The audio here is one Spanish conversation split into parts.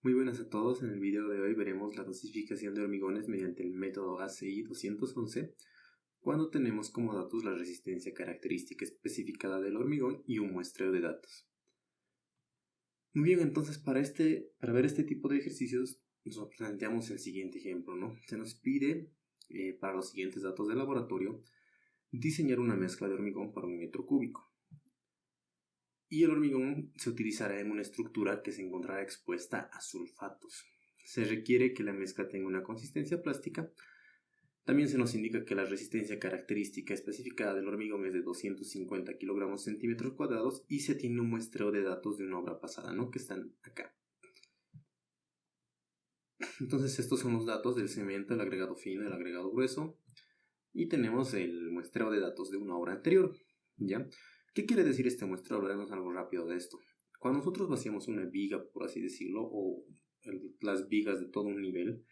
Muy buenas a todos, en el video de hoy veremos la dosificación de hormigones mediante el método ACI 211 cuando tenemos como datos la resistencia característica especificada del hormigón y un muestreo de datos. Muy bien, entonces para ver este tipo de ejercicios nos planteamos el siguiente ejemplo, ¿no? Se nos pide para los siguientes datos de laboratorio diseñar una mezcla de hormigón para 1 metro cúbico. Y el hormigón se utilizará en una estructura que se encontrará expuesta a sulfatos. Se requiere que la mezcla tenga una consistencia plástica. También se nos indica que la resistencia característica especificada del hormigón es de 250 kilogramos centímetros cuadrados y se tiene un muestreo de datos de una obra pasada, ¿no? Que están acá. Entonces estos son los datos del cemento, el agregado fino, el agregado grueso y tenemos el muestreo de datos de una obra anterior, ¿ya? ¿Qué quiere decir este muestreo? Hablaremos algo rápido de esto. Cuando nosotros vaciamos una viga, por así decirlo, o las vigas de todo un nivel,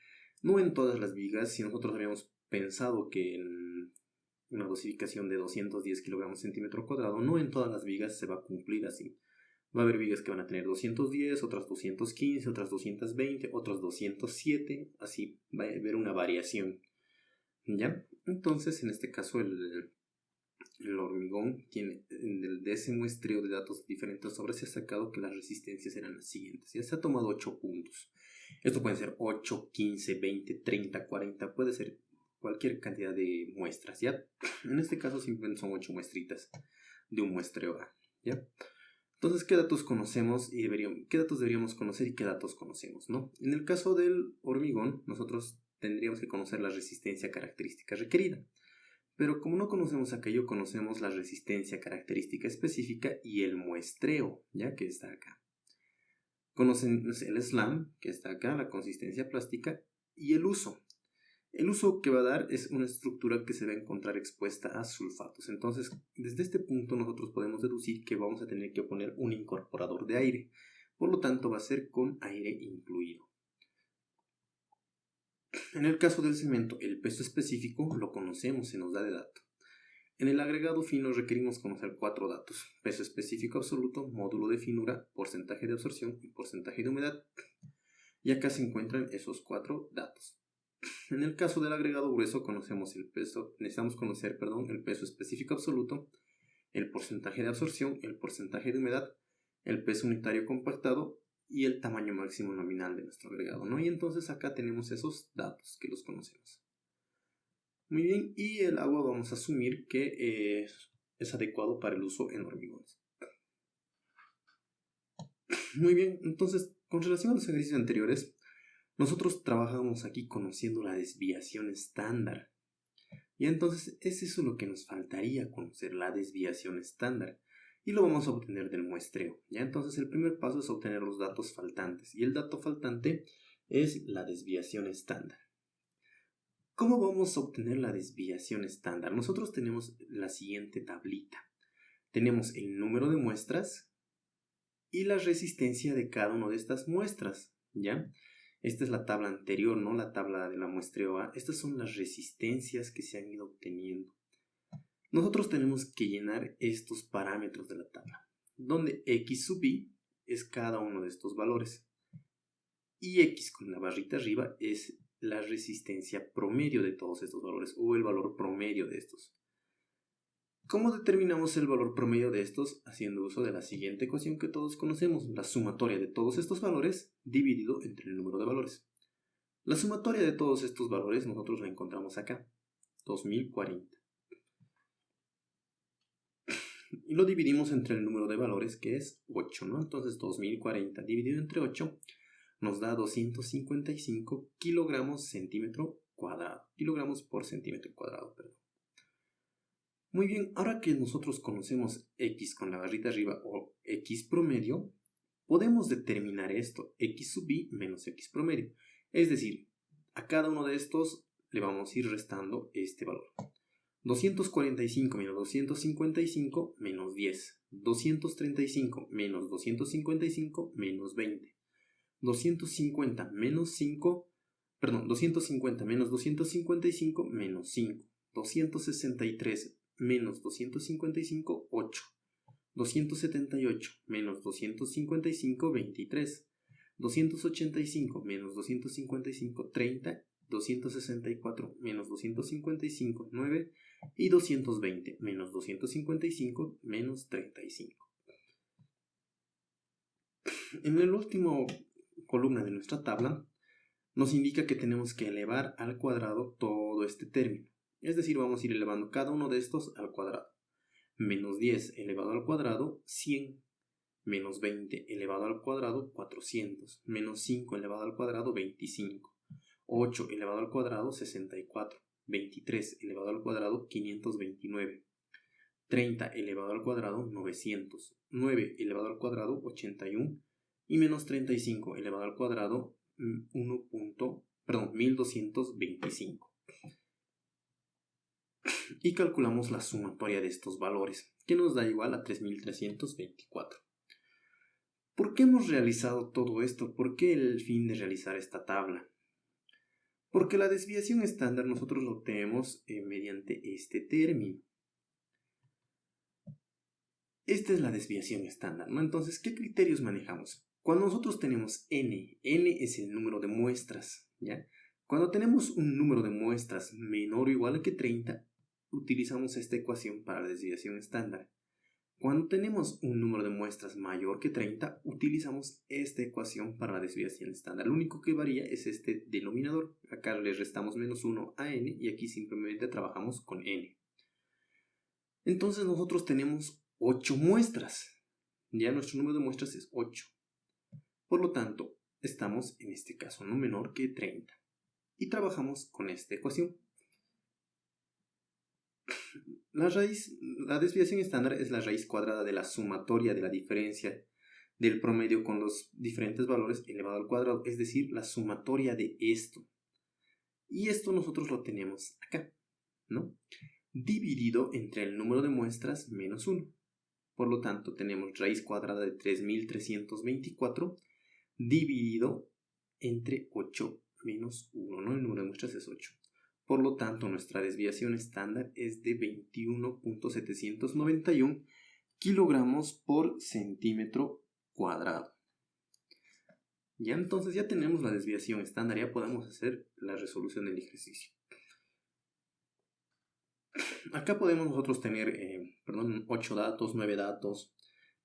no en todas las vigas, si nosotros habíamos pensado que en una dosificación de 210 kilogramos centímetro cuadrado, no en todas las vigas se va a cumplir así. Va a haber vigas que van a tener 210, otras 215, otras 220, otras 207, así va a haber una variación, ¿ya? Entonces, en este caso, el hormigón tiene, de ese muestreo de datos diferentes sobre se ha sacado que las resistencias eran las siguientes. Ya se ha tomado 8 puntos. Esto puede ser 8, 15, 20, 30, 40, puede ser cualquier cantidad de muestras, ¿ya? En este caso simplemente son 8 muestritas de un muestreo A, ¿ya? Entonces, ¿qué datos conocemos y qué datos deberíamos conocer y qué datos conocemos, ¿no? En el caso del hormigón, nosotros tendríamos que conocer la resistencia característica requerida. Pero como no conocemos aquello, conocemos la resistencia característica específica y el muestreo, ya que está acá. Conocen el SLAM, que está acá, la consistencia plástica, y el uso. El uso que va a dar es una estructura que se va a encontrar expuesta a sulfatos. Entonces, desde este punto nosotros podemos deducir que vamos a tener que poner un incorporador de aire. Por lo tanto, va a ser con aire incluido. En el caso del cemento, el peso específico lo conocemos, se nos da de dato. En el agregado fino requerimos conocer 4 datos: peso específico absoluto, módulo de finura, porcentaje de absorción y porcentaje de humedad. Y acá se encuentran esos 4 datos. En el caso del agregado grueso conocemos necesitamos conocer el peso específico absoluto, el porcentaje de absorción, el porcentaje de humedad, el peso unitario compactado y el tamaño máximo nominal de nuestro agregado, ¿no? Y entonces acá tenemos esos datos que los conocemos. Muy bien, y el agua vamos a asumir que es adecuado para el uso en hormigones. Muy bien, entonces con relación a los ejercicios anteriores, nosotros trabajamos aquí conociendo la desviación estándar. Y entonces es eso lo que nos faltaría conocer, la desviación estándar. Y lo vamos a obtener del muestreo. ¿Ya? Entonces el primer paso es obtener los datos faltantes. Y el dato faltante es la desviación estándar. ¿Cómo vamos a obtener la desviación estándar? Nosotros tenemos la siguiente tablita. Tenemos el número de muestras y la resistencia de cada una de estas muestras, ¿ya? Esta es la tabla anterior, ¿no? La tabla de la muestreo A. Estas son las resistencias que se han ido obteniendo. Nosotros tenemos que llenar estos parámetros de la tabla, donde X sub I es cada uno de estos valores. Y X con la barrita arriba es la resistencia promedio de todos estos valores, o el valor promedio de estos. ¿Cómo determinamos el valor promedio de estos? Haciendo uso de la siguiente ecuación que todos conocemos, la sumatoria de todos estos valores dividido entre el número de valores. La sumatoria de todos estos valores nosotros la encontramos acá, 2040. Y lo dividimos entre el número de valores, que es 8, ¿no? Entonces 2040 dividido entre 8 nos da 255 kilogramos centímetro cuadrado. Kilogramos por centímetro cuadrado, perdón. Muy bien, ahora que nosotros conocemos X con la barrita arriba o X promedio, podemos determinar esto, X sub I menos X promedio. Es decir, a cada uno de estos le vamos a ir restando este valor. 245 menos 255 menos 10. 235 menos 255 menos 20. 250 menos 5, perdón, 250 menos 255 menos 5. 263 menos 255, 8. 278 menos 255, 23. 285 menos 255, 30, 264 menos 255, 9 y 220 menos 255 menos 35. En el último columna de nuestra tabla nos indica que tenemos que elevar al cuadrado todo este término. Es decir, vamos a ir elevando cada uno de estos al cuadrado. Menos 10 elevado al cuadrado, 100. Menos 20 elevado al cuadrado, 400. Menos 5 elevado al cuadrado, 25. 8 elevado al cuadrado, 64. 23 elevado al cuadrado, 529. 30 elevado al cuadrado, 900. 9 elevado al cuadrado, 81. Y menos 35 elevado al cuadrado, 1225. Y calculamos la sumatoria de estos valores, que nos da igual a 3324. ¿Por qué hemos realizado todo esto? ¿Por qué el fin de realizar esta tabla? Porque la desviación estándar nosotros lo obtenemos mediante este término. Esta es la desviación estándar, ¿no? Entonces, ¿qué criterios manejamos? Cuando nosotros tenemos n es el número de muestras, ¿ya? Cuando tenemos un número de muestras menor o igual que 30, utilizamos esta ecuación para la desviación estándar. Cuando tenemos un número de muestras mayor que 30, utilizamos esta ecuación para la desviación estándar. Lo único que varía es este denominador. Acá le restamos menos 1 a n y aquí simplemente trabajamos con n. Entonces nosotros tenemos 8 muestras. Ya nuestro número de muestras es 8. Por lo tanto, estamos en este caso no menor que 30. Y trabajamos con esta ecuación. La desviación estándar es la raíz cuadrada de la sumatoria de la diferencia del promedio con los diferentes valores elevado al cuadrado, es decir, la sumatoria de esto. Y esto nosotros lo tenemos acá, ¿no? Dividido entre el número de muestras menos 1. Por lo tanto, tenemos raíz cuadrada de 3324 dividido entre 8 menos 1, ¿no? El número de muestras es 8. Por lo tanto, nuestra desviación estándar es de 21.791 kilogramos por centímetro cuadrado. Ya entonces ya tenemos la desviación estándar, ya podemos hacer la resolución del ejercicio. Acá podemos nosotros tener 8 datos, 9 datos,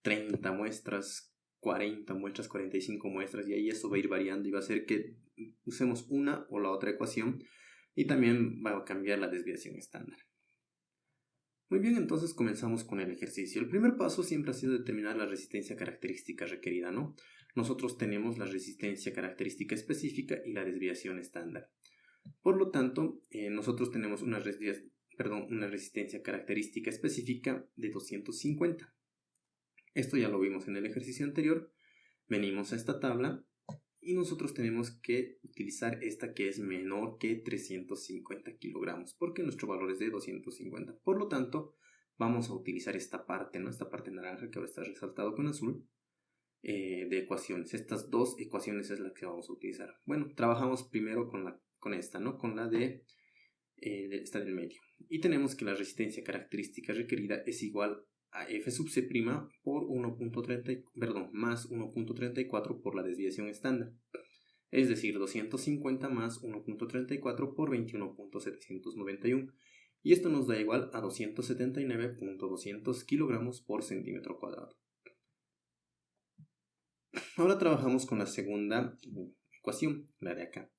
30 muestras, 40 muestras, 45 muestras, y ahí eso va a ir variando y va a hacer que usemos una o la otra ecuación. Y también va a cambiar la desviación estándar. Muy bien, entonces comenzamos con el ejercicio. El primer paso siempre ha sido determinar la resistencia característica requerida, ¿no? Nosotros tenemos la resistencia característica específica y la desviación estándar. Por lo tanto, nosotros tenemos una resistencia característica específica de 250. Esto ya lo vimos en el ejercicio anterior. Venimos a esta tabla. Y nosotros tenemos que utilizar esta que es menor que 350 kilogramos, porque nuestro valor es de 250. Por lo tanto, vamos a utilizar esta parte, ¿no? Esta parte naranja que ahora está resaltado con azul, de ecuaciones. Estas dos ecuaciones es la que vamos a utilizar. Bueno, trabajamos primero con esta, ¿no? Con la de esta del medio. Y tenemos que la resistencia característica requerida es igual a F sub C' por más 1.34 por la desviación estándar. Es decir, 250 más 1.34 por 21.791. Y esto nos da igual a 279.200 kilogramos por centímetro cuadrado. Ahora trabajamos con la segunda ecuación, la de acá.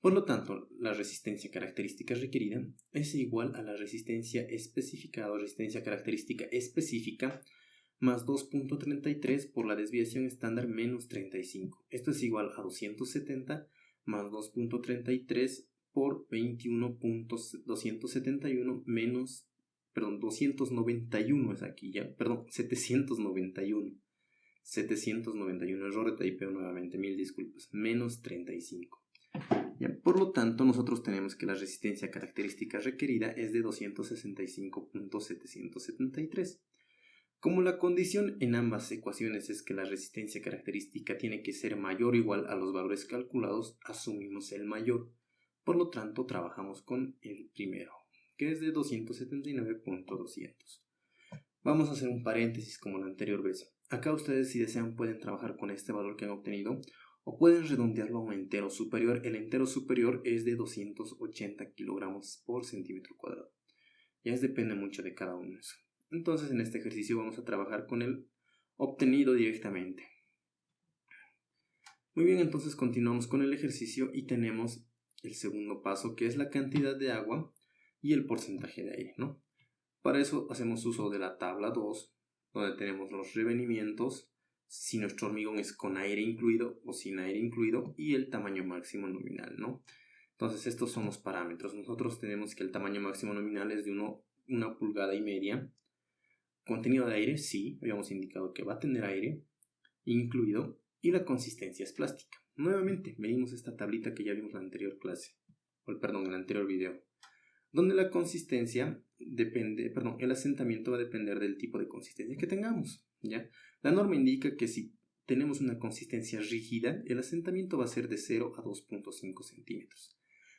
Por lo tanto, la resistencia característica requerida es igual a la resistencia especificada o resistencia característica específica más 2.33 por la desviación estándar menos 35. Esto es igual a 270 más 2.33 por 21.271 menos, 291 es aquí ya, 791. 791, error de typeo nuevamente, mil disculpas, menos 35. Por lo tanto, nosotros tenemos que la resistencia característica requerida es de 265.773. Como la condición en ambas ecuaciones es que la resistencia característica tiene que ser mayor o igual a los valores calculados, asumimos el mayor. Por lo tanto, trabajamos con el primero, que es de 279.200. Vamos a hacer un paréntesis como la anterior vez. Acá ustedes, si desean, pueden trabajar con este valor que han obtenido o pueden redondearlo a un entero superior. El entero superior es de 280 kilogramos por centímetro cuadrado. Ya depende mucho de cada uno de eso. Entonces, en este ejercicio vamos a trabajar con el obtenido directamente. Muy bien, entonces continuamos con el ejercicio y tenemos el segundo paso, que es la cantidad de agua y el porcentaje de aire, ¿no? Para eso hacemos uso de la tabla 2, donde tenemos los revenimientos, si nuestro hormigón es con aire incluido o sin aire incluido, y el tamaño máximo nominal, ¿no? Entonces estos son los parámetros. Nosotros tenemos que el tamaño máximo nominal es de 1,5 pulgadas. Contenido de aire, sí, habíamos indicado que va a tener aire incluido, y la consistencia es plástica. Nuevamente, medimos esta tablita que ya vimos en la anterior clase, en el anterior video, donde la consistencia depende, el asentamiento va a depender del tipo de consistencia que tengamos, ¿ya? La norma indica que si tenemos una consistencia rígida, el asentamiento va a ser de 0 a 2.5 centímetros.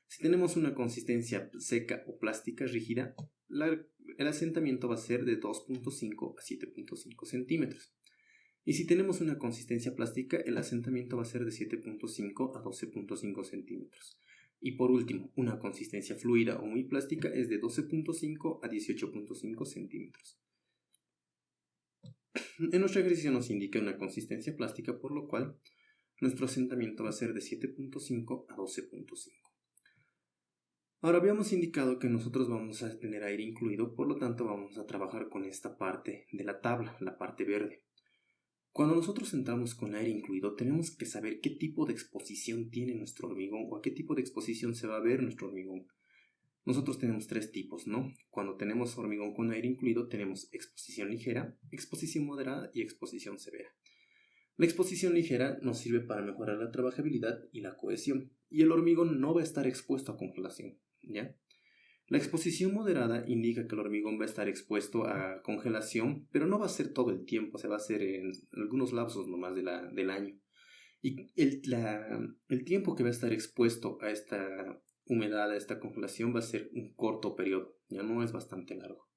Si tenemos una consistencia seca o plástica rígida, el asentamiento va a ser de 2.5 a 7.5 centímetros. Y si tenemos una consistencia plástica, el asentamiento va a ser de 7.5 a 12.5 centímetros. Y por último, una consistencia fluida o muy plástica es de 12.5 a 18.5 centímetros. En nuestro ejercicio nos indica una consistencia plástica, por lo cual nuestro asentamiento va a ser de 7.5 a 12.5. Ahora habíamos indicado que nosotros vamos a tener aire incluido, por lo tanto vamos a trabajar con esta parte de la tabla, la parte verde. Cuando nosotros entramos con aire incluido, tenemos que saber qué tipo de exposición tiene nuestro hormigón o a qué tipo de exposición se va a ver nuestro hormigón. Nosotros tenemos tres tipos, ¿no? Cuando tenemos hormigón con aire incluido, tenemos exposición ligera, exposición moderada y exposición severa. La exposición ligera nos sirve para mejorar la trabajabilidad y la cohesión, y el hormigón no va a estar expuesto a congelación, ¿ya? La exposición moderada indica que el hormigón va a estar expuesto a congelación, pero no va a ser todo el tiempo, se va a hacer en algunos lapsos nomás del año. Y el tiempo que va a estar expuesto a esta humedad, a esta congelación, va a ser un corto periodo, ya no es bastante largo.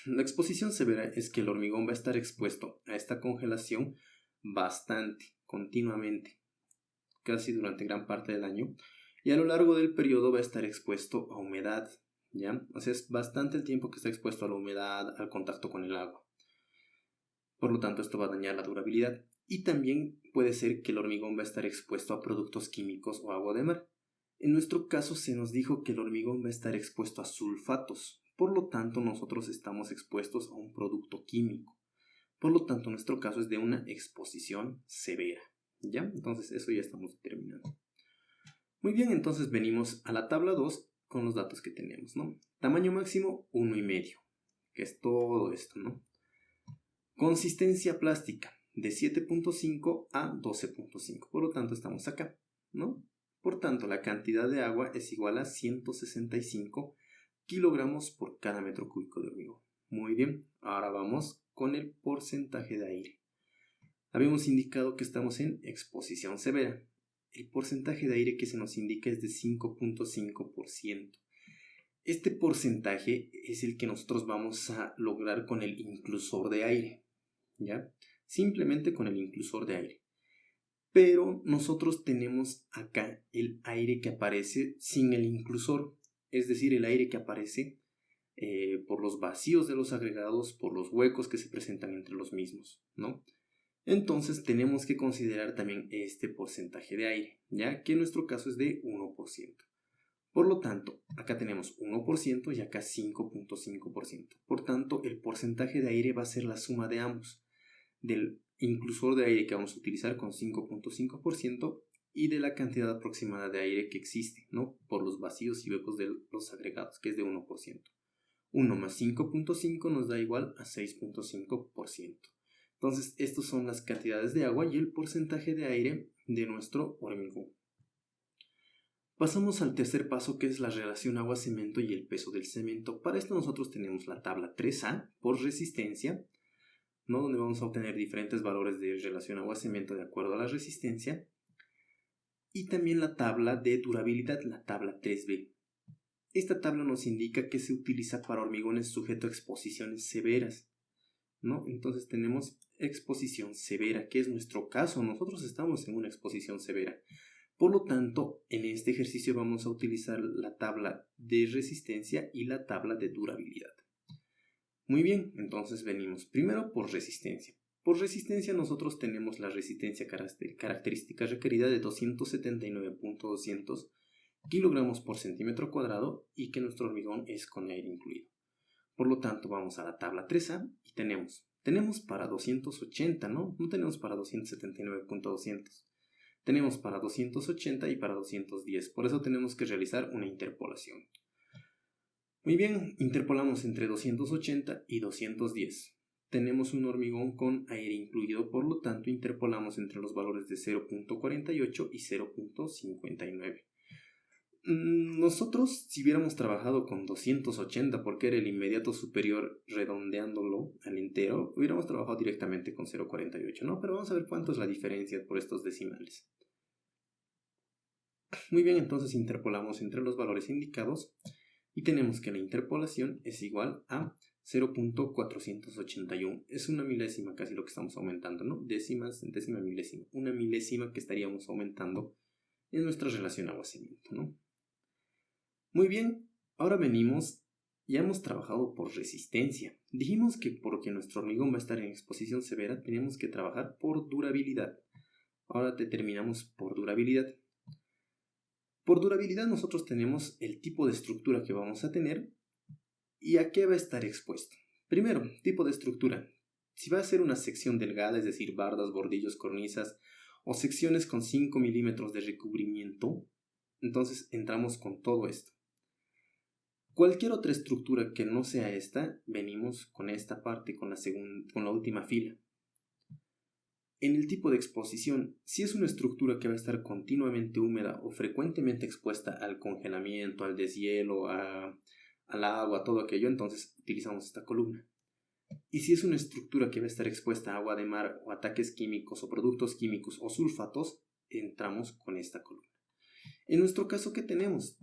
La exposición severa es que el hormigón va a estar expuesto a esta congelación bastante, continuamente, casi durante gran parte del año. Y a lo largo del periodo va a estar expuesto a humedad, ¿ya? O sea, es bastante el tiempo que está expuesto a la humedad, al contacto con el agua. Por lo tanto, esto va a dañar la durabilidad. Y también puede ser que el hormigón va a estar expuesto a productos químicos o agua de mar. En nuestro caso se nos dijo que el hormigón va a estar expuesto a sulfatos. Por lo tanto, nosotros estamos expuestos a un producto químico. Por lo tanto, nuestro caso es de una exposición severa, ¿ya? Entonces, eso ya estamos determinando. Muy bien, entonces venimos a la tabla 2 con los datos que tenemos, ¿no? Tamaño máximo, 1,5, que es todo esto, ¿no? Consistencia plástica, de 7.5 a 12.5, por lo tanto estamos acá, ¿no? Por tanto, la cantidad de agua es igual a 165 kilogramos por cada metro cúbico de hormigón. Muy bien, ahora vamos con el porcentaje de aire. Habíamos indicado que estamos en exposición severa. El porcentaje de aire que se nos indica es de 5.5%. Este porcentaje es el que nosotros vamos a lograr con el inclusor de aire, ¿ya? Simplemente con el inclusor de aire. Pero nosotros tenemos acá el aire que aparece sin el inclusor, es decir, el aire que aparece por los vacíos de los agregados, por los huecos que se presentan entre los mismos, ¿no? Entonces tenemos que considerar también este porcentaje de aire, ya que en nuestro caso es de 1%. Por lo tanto, acá tenemos 1% y acá 5.5%. Por tanto, el porcentaje de aire va a ser la suma de ambos, del inclusor de aire que vamos a utilizar con 5.5% y de la cantidad aproximada de aire que existe, ¿no? Por los vacíos y huecos de los agregados, que es de 1%. 1 más 5.5 nos da igual a 6.5%. Entonces, estas son las cantidades de agua y el porcentaje de aire de nuestro hormigón. Pasamos al tercer paso, que es la relación agua-cemento y el peso del cemento. Para esto nosotros tenemos la tabla 3A por resistencia, ¿no? Donde vamos a obtener diferentes valores de relación agua-cemento de acuerdo a la resistencia. Y también la tabla de durabilidad, la tabla 3B. Esta tabla nos indica que se utiliza para hormigones sujetos a exposiciones severas, ¿no? Entonces tenemos exposición severa, que es nuestro caso. Nosotros estamos en una exposición severa. Por lo tanto, en este ejercicio vamos a utilizar la tabla de resistencia y la tabla de durabilidad. Muy bien, entonces venimos primero por resistencia. Por resistencia nosotros tenemos la resistencia característica requerida de 279.200 kilogramos por centímetro cuadrado y que nuestro hormigón es con aire incluido. Por lo tanto, vamos a la tabla 3A y tenemos para 280, ¿no? No tenemos para 279.200. Tenemos para 280 y para 210. Por eso tenemos que realizar una interpolación. Muy bien, interpolamos entre 280 y 210. Tenemos un hormigón con aire incluido, por lo tanto interpolamos entre los valores de 0.48 y 0.59. Nosotros, si hubiéramos trabajado con 280, porque era el inmediato superior redondeándolo al entero, hubiéramos trabajado directamente con 0.48, ¿no? Pero vamos a ver cuánto es la diferencia por estos decimales. Muy bien, entonces interpolamos entre los valores indicados y tenemos que la interpolación es igual a 0.481. Es una milésima casi lo que estamos aumentando, ¿no? Décima milésima. Una milésima que estaríamos aumentando en nuestra relación agua-cemento, ¿no? Muy bien, ahora venimos, ya hemos trabajado por resistencia. Dijimos que porque nuestro hormigón va a estar en exposición severa, tenemos que trabajar por durabilidad. Ahora determinamos por durabilidad. Por durabilidad nosotros tenemos el tipo de estructura que vamos a tener y a qué va a estar expuesto. Primero, tipo de estructura. Si va a ser una sección delgada, es decir, bardas, bordillos, cornisas, o secciones con 5 milímetros de recubrimiento, entonces entramos con todo esto. Cualquier otra estructura que no sea esta, venimos con esta parte, con la última fila. En el tipo de exposición, si es una estructura que va a estar continuamente húmeda o frecuentemente expuesta al congelamiento, al deshielo, al agua, todo aquello, entonces utilizamos esta columna. Y si es una estructura que va a estar expuesta a agua de mar o ataques químicos o productos químicos o sulfatos, entramos con esta columna. En nuestro caso, ¿qué tenemos?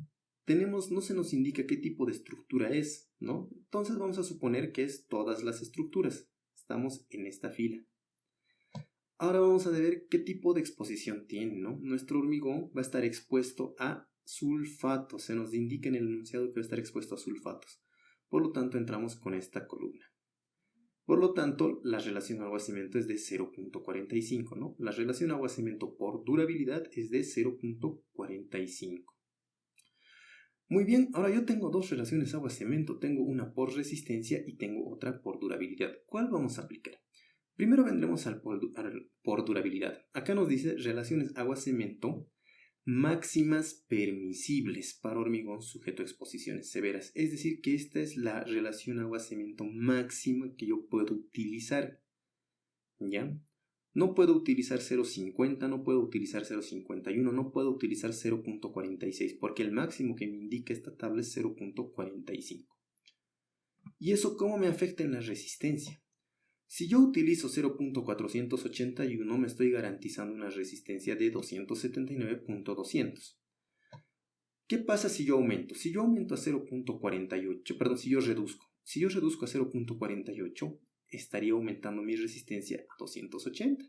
No se nos indica qué tipo de estructura es, ¿no? Entonces vamos a suponer que es todas las estructuras. Estamos en esta fila. Ahora vamos a ver qué tipo de exposición tiene, ¿no? Nuestro hormigón va a estar expuesto a sulfatos. Se nos indica en el enunciado que va a estar expuesto a sulfatos. Por lo tanto, entramos con esta columna. Por lo tanto, la relación agua-cemento es de 0.45, ¿no? La relación agua-cemento por durabilidad es de 0.45. Muy bien, ahora yo tengo dos relaciones agua-cemento. Tengo una por resistencia y tengo otra por durabilidad. ¿Cuál vamos a aplicar? Primero vendremos al por durabilidad. Acá nos dice relaciones agua-cemento máximas permisibles para hormigón sujeto a exposiciones severas. Es decir, que esta es la relación agua-cemento máxima que yo puedo utilizar. ¿Ya? No puedo utilizar 0.50, no puedo utilizar 0.51, no puedo utilizar 0.46, porque el máximo que me indica esta tabla es 0.45. ¿Y eso cómo me afecta en la resistencia? Si yo utilizo 0.481, me estoy garantizando una resistencia de 279.200. ¿Qué pasa si yo aumento? Si yo aumento a 0.48, perdón, si yo reduzco a 0.48, estaría aumentando mi resistencia a 280.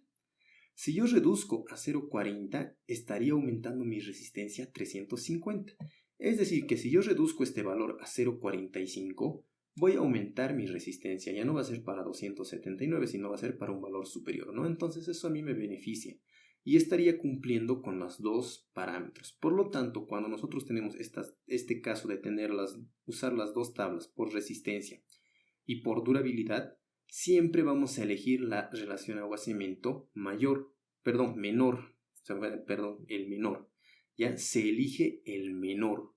Si yo reduzco a 0.40, estaría aumentando mi resistencia a 350. Es decir, que si yo reduzco este valor a 0.45, voy a aumentar mi resistencia. Ya no va a ser para 279, sino va a ser para un valor superior, ¿no? Entonces eso a mí me beneficia y estaría cumpliendo con los dos parámetros. Por lo tanto, cuando nosotros tenemos este caso de usar las dos tablas por resistencia y por durabilidad, siempre vamos a elegir la relación agua-cemento menor. El menor. Ya se elige el menor.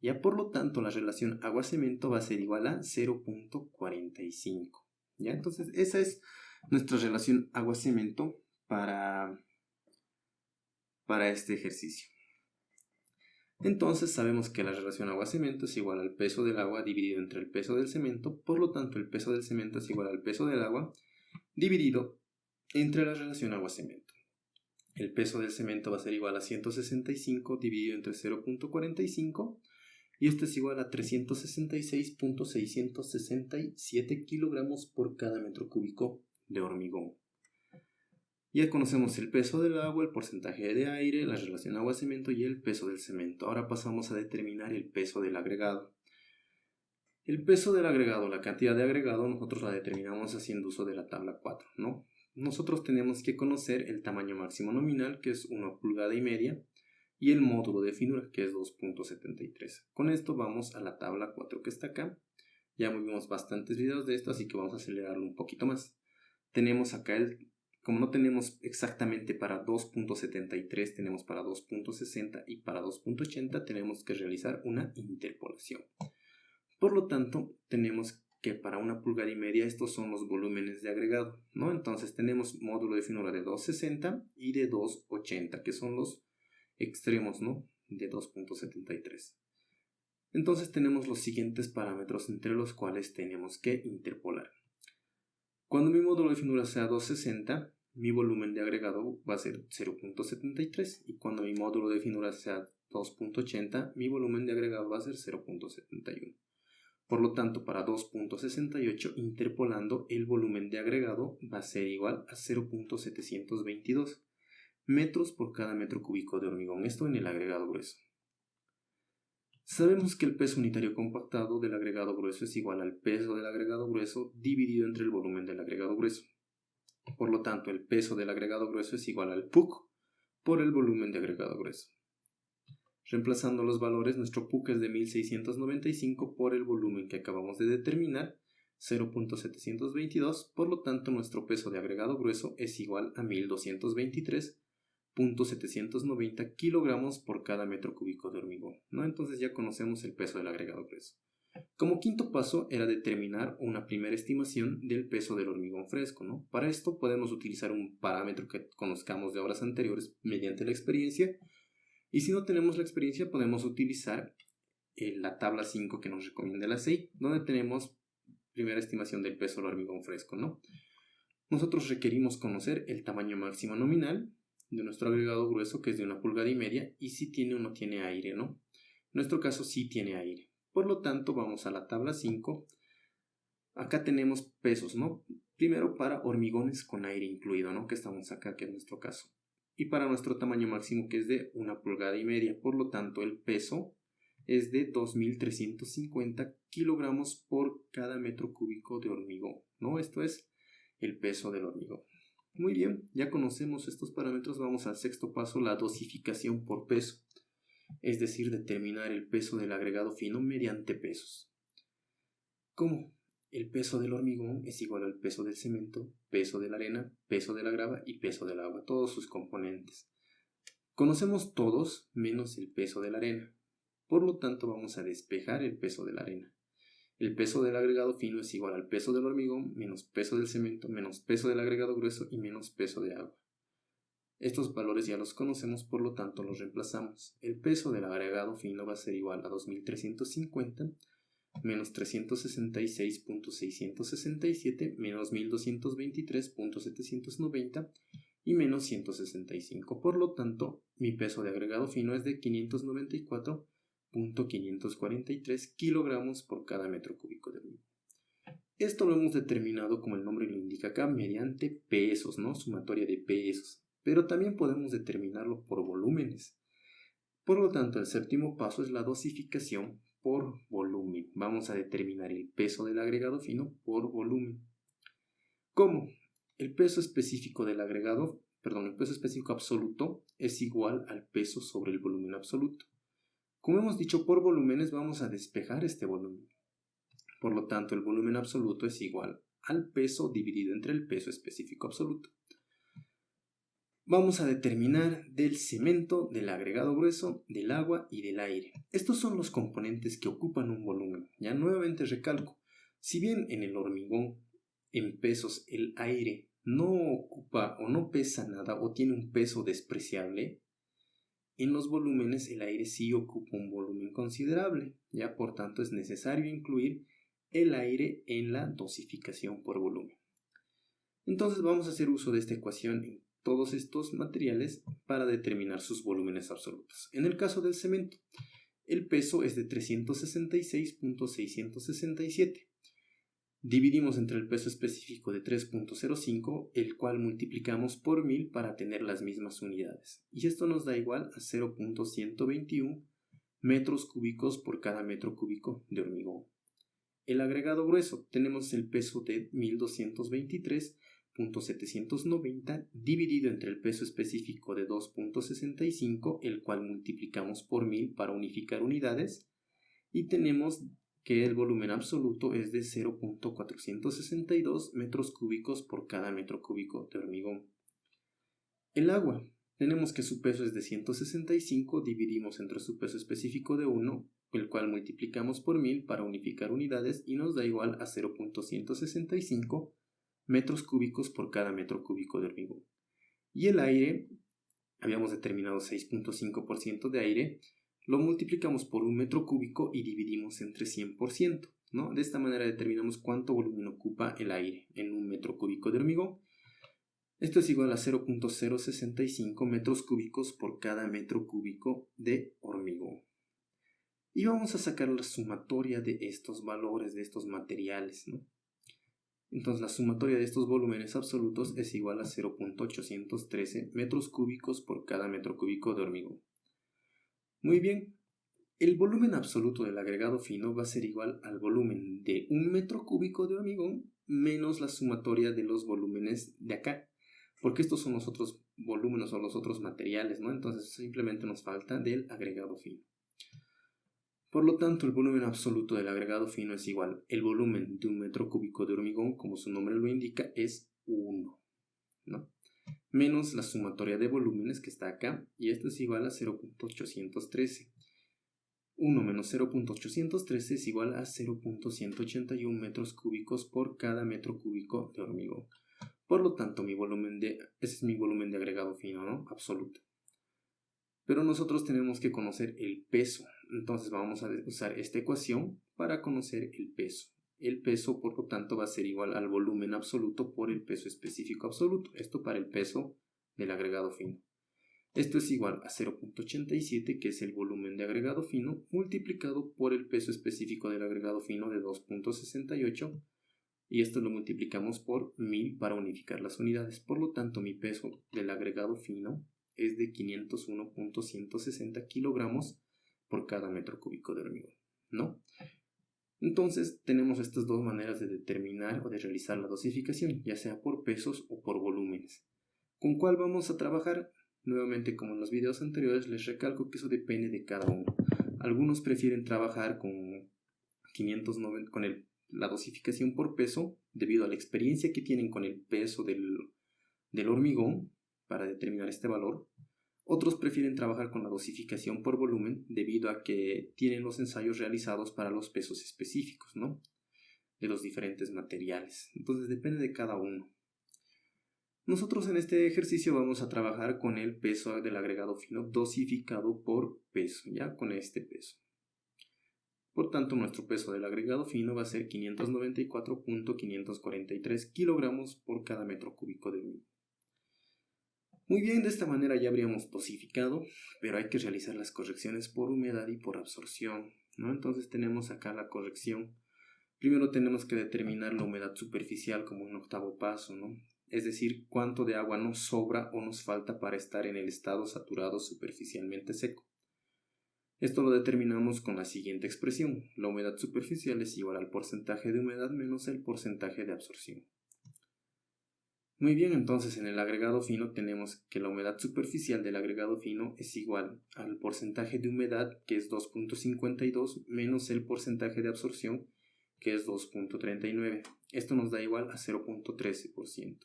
Ya por lo tanto la relación agua-cemento va a ser igual a 0.45. ¿Ya? Entonces esa es nuestra relación agua-cemento para este ejercicio. Entonces sabemos que la relación agua-cemento es igual al peso del agua dividido entre el peso del cemento. Por lo tanto el peso del cemento es igual al peso del agua dividido entre la relación agua-cemento. El peso del cemento va a ser igual a 165 dividido entre 0.45. y esto es igual a 366.667 kilogramos por cada metro cúbico de hormigón. Ya conocemos el peso del agua, el porcentaje de aire, la relación agua-cemento y el peso del cemento. Ahora pasamos a determinar el peso del agregado. El peso del agregado, la cantidad de agregado, nosotros la determinamos haciendo uso de la tabla 4, ¿no? Nosotros tenemos que conocer el tamaño máximo nominal, que es 1,5 pulgadas, y el módulo de finura, que es 2,73. Con esto vamos a la tabla 4 que está acá. Ya vimos bastantes videos de esto, así que vamos a acelerarlo un poquito más. Tenemos acá como no tenemos exactamente para 2,73, tenemos para 2,60 y para 2,80, tenemos que realizar una interpolación. Por lo tanto, tenemos que para 1,5 pulgadas estos son los volúmenes de agregado, ¿no? Entonces tenemos módulo de finura de 2,60 y de 2,80, que son los extremos, ¿no? De 2,73. Entonces tenemos los siguientes parámetros entre los cuales tenemos que interpolar. Cuando mi módulo de finura sea 2,60, mi volumen de agregado va a ser 0,73, y cuando mi módulo de finura sea 2,80, mi volumen de agregado va a ser 0,71. Por lo tanto, para 2,68, interpolando, el volumen de agregado va a ser igual a 0,722 metros por cada metro cúbico de hormigón, esto en el agregado grueso. Sabemos que el peso unitario compactado del agregado grueso es igual al peso del agregado grueso dividido entre el volumen del agregado grueso. Por lo tanto, el peso del agregado grueso es igual al PUC por el volumen de agregado grueso. Reemplazando los valores, nuestro PUC es de 1695 por el volumen que acabamos de determinar, 0,722, por lo tanto nuestro peso de agregado grueso es igual a 1223.790 kilogramos por cada metro cúbico de hormigón, ¿no? Entonces ya conocemos el peso del agregado grueso. Como quinto paso era determinar una primera estimación del peso del hormigón fresco, ¿no? Para esto podemos utilizar un parámetro que conozcamos de obras anteriores mediante la experiencia, y si no tenemos la experiencia podemos utilizar la tabla 5 que nos recomienda la CEI, donde tenemos primera estimación del peso del hormigón fresco, ¿no? Nosotros requerimos conocer el tamaño máximo nominal de nuestro agregado grueso, que es de 1,5 pulgadas, y si tiene o no tiene aire, ¿no? En nuestro caso sí tiene aire. Por lo tanto, vamos a la tabla 5. Acá tenemos pesos, ¿no? Primero para hormigones con aire incluido, ¿no? Que estamos acá, que es nuestro caso. Y para nuestro tamaño máximo, que es de 1,5 pulgadas. Por lo tanto, el peso es de 2.350 kilogramos por cada metro cúbico de hormigón, ¿no? Esto es el peso del hormigón. Muy bien, ya conocemos estos parámetros. Vamos al sexto paso, la dosificación por peso. Es decir, determinar el peso del agregado fino mediante pesos. ¿Cómo? El peso del hormigón es igual al peso del cemento, peso de la arena, peso de la grava y peso del agua, todos sus componentes. Conocemos todos menos el peso de la arena. Por lo tanto, vamos a despejar el peso de la arena. El peso del agregado fino es igual al peso del hormigón menos peso del cemento menos peso del agregado grueso y menos peso de agua. Estos valores ya los conocemos, por lo tanto los reemplazamos. El peso del agregado fino va a ser igual a 2.350 menos 366.667 menos 1.223.790 y menos 165. Por lo tanto, mi peso de agregado fino es de 594.543 kilogramos por cada metro cúbico de hormigón. Esto lo hemos determinado, como el nombre lo indica acá, mediante pesos, ¿no? Sumatoria de pesos. Pero también podemos determinarlo por volúmenes. Por lo tanto, el séptimo paso es la dosificación por volumen. Vamos a determinar el peso del agregado fino por volumen. ¿Cómo? El peso específico del agregado, el peso específico absoluto es igual al peso sobre el volumen absoluto. Como hemos dicho, por volúmenes vamos a despejar este volumen. Por lo tanto, el volumen absoluto es igual al peso dividido entre el peso específico absoluto. Vamos a determinar del cemento, del agregado grueso, del agua y del aire. Estos son los componentes que ocupan un volumen. Ya nuevamente recalco, si bien en el hormigón, en pesos, el aire no ocupa o no pesa nada o tiene un peso despreciable, en los volúmenes el aire sí ocupa un volumen considerable. Ya por tanto es necesario incluir el aire en la dosificación por volumen. Entonces vamos a hacer uso de esta ecuación en todos estos materiales para determinar sus volúmenes absolutos. En el caso del cemento, el peso es de 366.667. Dividimos entre el peso específico de 3.05, el cual multiplicamos por 1000 para tener las mismas unidades. Y esto nos da igual a 0.121 metros cúbicos por cada metro cúbico de hormigón. El agregado grueso, tenemos el peso de 1223.790 dividido entre el peso específico de 2.65, el cual multiplicamos por 1000 para unificar unidades, y tenemos que el volumen absoluto es de 0.462 metros cúbicos por cada metro cúbico de hormigón. El agua, tenemos que su peso es de 165, dividimos entre su peso específico de 1, el cual multiplicamos por 1000 para unificar unidades y nos da igual a 0.165 metros cúbicos por cada metro cúbico de hormigón. Y el aire, habíamos determinado 6.5% de aire, lo multiplicamos por un metro cúbico y dividimos entre 100%, ¿no? De esta manera determinamos cuánto volumen ocupa el aire en un metro cúbico de hormigón. Esto es igual a 0.065 metros cúbicos por cada metro cúbico de hormigón. Y vamos a sacar la sumatoria de estos valores, de estos materiales, ¿no? Entonces la sumatoria de estos volúmenes absolutos es igual a 0.813 metros cúbicos por cada metro cúbico de hormigón. Muy bien, el volumen absoluto del agregado fino va a ser igual al volumen de un metro cúbico de hormigón menos la sumatoria de los volúmenes de acá, porque estos son los otros volúmenes o los otros materiales, ¿no? Entonces simplemente nos falta del agregado fino. Por lo tanto, el volumen absoluto del agregado fino es igual. El volumen de un metro cúbico de hormigón, como su nombre lo indica, es 1, ¿no? Menos la sumatoria de volúmenes que está acá, y esto es igual a 0.813. 1 menos 0.813 es igual a 0.181 metros cúbicos por cada metro cúbico de hormigón. Por lo tanto, ese es mi volumen de agregado fino, ¿no? Absoluto. Pero nosotros tenemos que conocer el peso. Entonces vamos a usar esta ecuación para conocer el peso. El peso, por lo tanto, va a ser igual al volumen absoluto por el peso específico absoluto. Esto para el peso del agregado fino. Esto es igual a 0.87, que es el volumen de agregado fino, multiplicado por el peso específico del agregado fino de 2.68. Y esto lo multiplicamos por 1000 para unificar las unidades. Por lo tanto, mi peso del agregado fino es de 501.160 kilogramos por cada metro cúbico de hormigón, ¿no? Entonces, tenemos estas dos maneras de determinar o de realizar la dosificación, ya sea por pesos o por volúmenes. ¿Con cuál vamos a trabajar? Nuevamente, como en los videos anteriores, les recalco que eso depende de cada uno. Algunos prefieren trabajar con 590, la dosificación por peso, debido a la experiencia que tienen con el peso del hormigón para determinar este valor. Otros prefieren trabajar con la dosificación por volumen debido a que tienen los ensayos realizados para los pesos específicos, ¿no? De los diferentes materiales. Entonces depende de cada uno. Nosotros en este ejercicio vamos a trabajar con el peso del agregado fino dosificado por peso, ya con este peso. Por tanto, nuestro peso del agregado fino va a ser 594.543 kilogramos por cada metro cúbico de hormigón. Muy bien, de esta manera ya habríamos dosificado, pero hay que realizar las correcciones por humedad y por absorción, ¿no? Entonces tenemos acá la corrección. Primero tenemos que determinar la humedad superficial como un octavo paso, ¿no? Es decir, cuánto de agua nos sobra o nos falta para estar en el estado saturado superficialmente seco. Esto lo determinamos con la siguiente expresión. La humedad superficial es igual al porcentaje de humedad menos el porcentaje de absorción. Muy bien, entonces en el agregado fino tenemos que la humedad superficial del agregado fino es igual al porcentaje de humedad, que es 2.52, menos el porcentaje de absorción, que es 2.39. Esto nos da igual a 0.13%.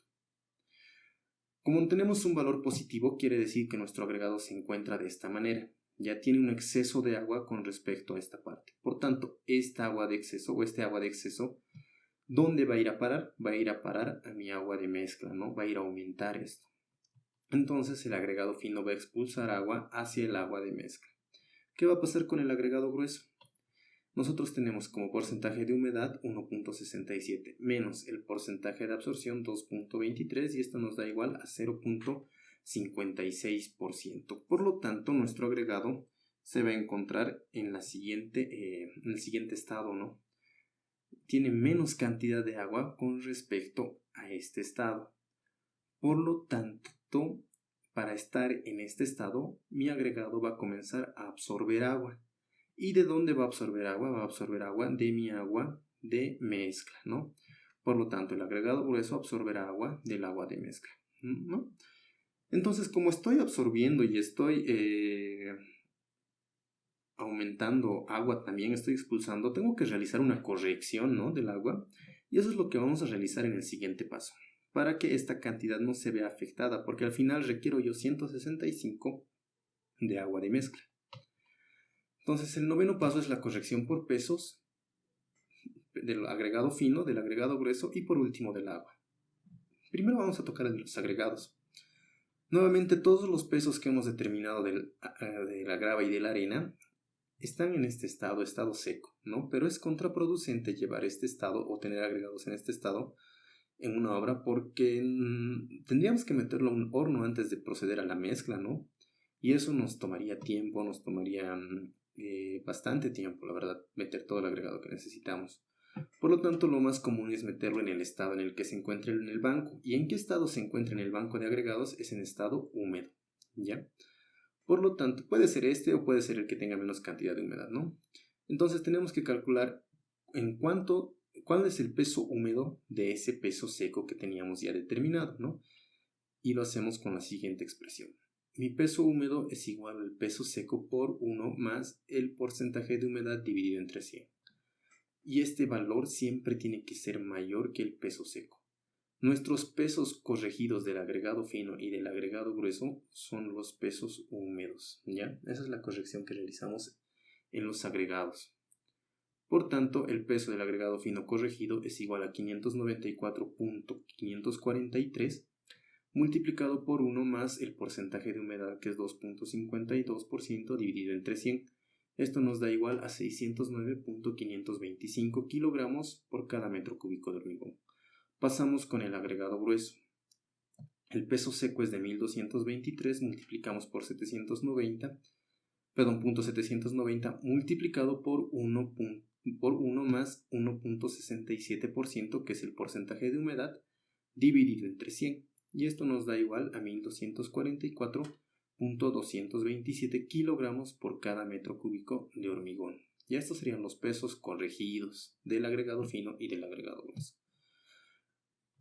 Como tenemos un valor positivo, quiere decir que nuestro agregado se encuentra de esta manera. Ya tiene un exceso de agua con respecto a esta parte. Por tanto, esta agua de exceso o este agua de exceso, ¿dónde va a ir a parar? Va a ir a parar a mi agua de mezcla, ¿no? Va a ir a aumentar esto. Entonces el agregado fino va a expulsar agua hacia el agua de mezcla. ¿Qué va a pasar con el agregado grueso? Nosotros tenemos como porcentaje de humedad 1.67 menos el porcentaje de absorción 2.23 y esto nos da igual a 0.56%. Por lo tanto, nuestro agregado se va a encontrar en el siguiente estado, ¿no? Tiene menos cantidad de agua con respecto a este estado. Por lo tanto, para estar en este estado, mi agregado va a comenzar a absorber agua. ¿Y de dónde va a absorber agua? Va a absorber agua de mi agua de mezcla, ¿no? Por lo tanto, el agregado grueso absorberá agua del agua de mezcla, ¿no? Entonces, como estoy absorbiendo y estoy aumentando agua, también estoy expulsando, tengo que realizar una corrección, ¿no?, del agua. Y eso es lo que vamos a realizar en el siguiente paso, para que esta cantidad no se vea afectada, porque al final requiero yo 165 de agua de mezcla. Entonces, el noveno paso es la corrección por pesos del agregado fino, del agregado grueso y por último del agua. Primero vamos a tocar los agregados. Nuevamente, todos los pesos que hemos determinado de la grava y de la arena están en este estado seco, ¿no? Pero es contraproducente llevar este estado o tener agregados en este estado en una obra porque tendríamos que meterlo a un horno antes de proceder a la mezcla, ¿no? Y eso nos tomaría tiempo, nos tomaría bastante tiempo, la verdad, meter todo el agregado que necesitamos. Por lo tanto, lo más común es meterlo en el estado en el que se encuentre en el banco. ¿Y en qué estado se encuentra en el banco de agregados? Es en estado húmedo, ¿ya? Por lo tanto, puede ser este o puede ser el que tenga menos cantidad de humedad, ¿no? Entonces tenemos que calcular cuál es el peso húmedo de ese peso seco que teníamos ya determinado, ¿no? Y lo hacemos con la siguiente expresión. Mi peso húmedo es igual al peso seco por 1 más el porcentaje de humedad dividido entre 100. Y este valor siempre tiene que ser mayor que el peso seco. Nuestros pesos corregidos del agregado fino y del agregado grueso son los pesos húmedos, ¿ya? Esa es la corrección que realizamos en los agregados. Por tanto, el peso del agregado fino corregido es igual a 594.543 multiplicado por 1 más el porcentaje de humedad, que es 2.52% dividido entre 100. Esto nos da igual a 609.525 kilogramos por cada metro cúbico de hormigón. Pasamos con el agregado grueso. El peso seco es de 1223, multiplicamos por 790 multiplicado por 1 más 1.67%, que es el porcentaje de humedad, dividido entre 100. Y esto nos da igual a 1244.227 kilogramos por cada metro cúbico de hormigón. Y estos serían los pesos corregidos del agregado fino y del agregado grueso.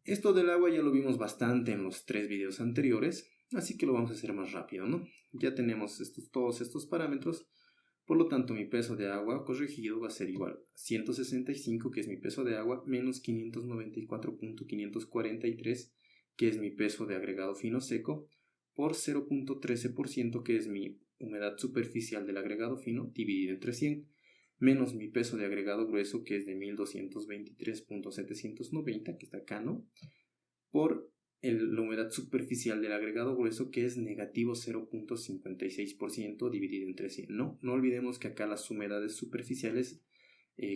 Esto del agua ya lo vimos bastante en los 3 videos anteriores, así que lo vamos a hacer más rápido, ¿no? Ya tenemos todos estos parámetros, por lo tanto mi peso de agua corregido va a ser igual a 165, que es mi peso de agua, menos 594.543, que es mi peso de agregado fino seco, por 0.13%, que es mi humedad superficial del agregado fino, dividido entre 100, menos mi peso de agregado grueso, que es de 1223.790, que está acá, ¿no? Por la humedad superficial del agregado grueso, que es negativo 0.56% dividido entre 100, ¿no? No olvidemos que acá las humedades superficiales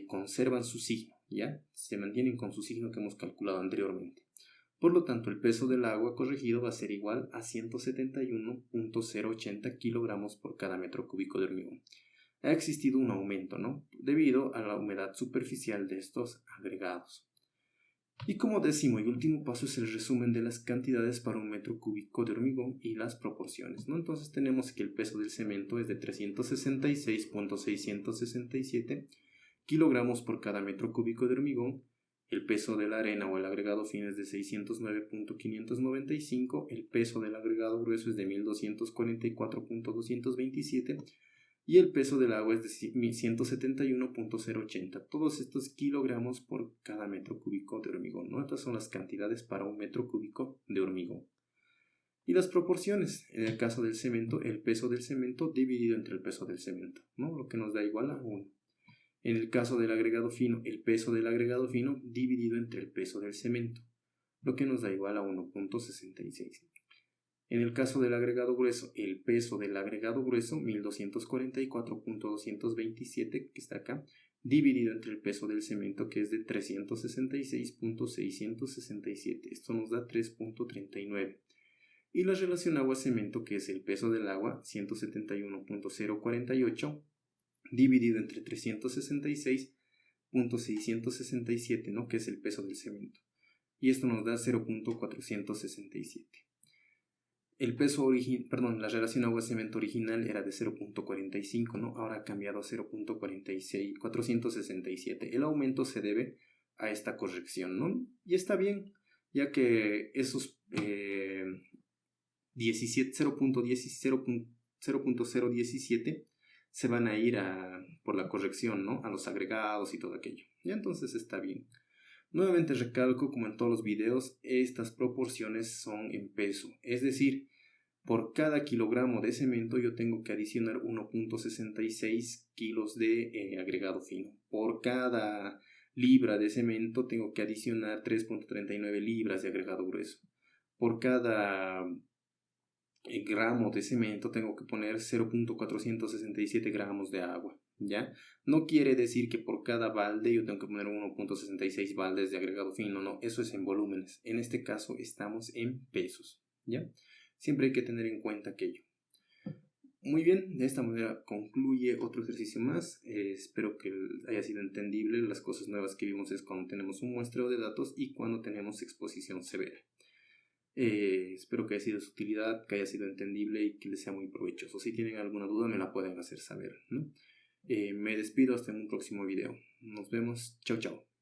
conservan su signo, ¿ya? Se mantienen con su signo que hemos calculado anteriormente. Por lo tanto, el peso del agua corregido va a ser igual a 171.080 kilogramos por cada metro cúbico de hormigón. Ha existido un aumento, ¿no?, debido a la humedad superficial de estos agregados. Y como décimo y último paso es el resumen de las cantidades para un metro cúbico de hormigón y las proporciones, ¿no? Entonces tenemos que el peso del cemento es de 366.667 kilogramos por cada metro cúbico de hormigón, el peso de la arena o el agregado fino es de 609.595, el peso del agregado grueso es de 1.244.227 y el peso del agua es de 171.080. Todos estos kilogramos por cada metro cúbico de hormigón, ¿no? Estas son las cantidades para un metro cúbico de hormigón. Y las proporciones, en el caso del cemento, el peso del cemento dividido entre el peso del cemento, ¿no?, lo que nos da igual a 1. En el caso del agregado fino, el peso del agregado fino dividido entre el peso del cemento, lo que nos da igual a 1.66. En el caso del agregado grueso, el peso del agregado grueso, 1244.227, que está acá, dividido entre el peso del cemento, que es de 366.667. Esto nos da 3.39. y la relación agua-cemento, que es el peso del agua, 171.048, dividido entre 366.667, ¿no? Que es el peso del cemento. Y esto nos da 0.467. La relación agua-cemento original era de 0.45, ¿no? Ahora ha cambiado a 0.467. El aumento se debe a esta corrección, ¿no? Y está bien, ya que esos 0.017 se van a ir por la corrección, ¿no? A los agregados y todo aquello. Y entonces está bien. Nuevamente recalco, como en todos los videos, estas proporciones son en peso. Es decir, por cada kilogramo de cemento yo tengo que adicionar 1.66 kilos de agregado fino. Por cada libra de cemento tengo que adicionar 3.39 libras de agregado grueso. Por cada gramo de cemento tengo que poner 0.467 gramos de agua, ¿ya? No quiere decir que por cada balde yo tengo que poner 1.66 baldes de agregado fino, no, eso es en volúmenes. En este caso estamos en pesos, ¿ya? Siempre hay que tener en cuenta aquello. Muy bien, de esta manera concluye otro ejercicio más. Espero que haya sido entendible. Las cosas nuevas que vimos es cuando tenemos un muestreo de datos y cuando tenemos exposición severa. Espero que haya sido de su utilidad, que haya sido entendible y que les sea muy provechoso. Si tienen alguna duda me la pueden hacer saber, ¿no? Me despido hasta en un próximo video. Nos vemos. Chao, chao.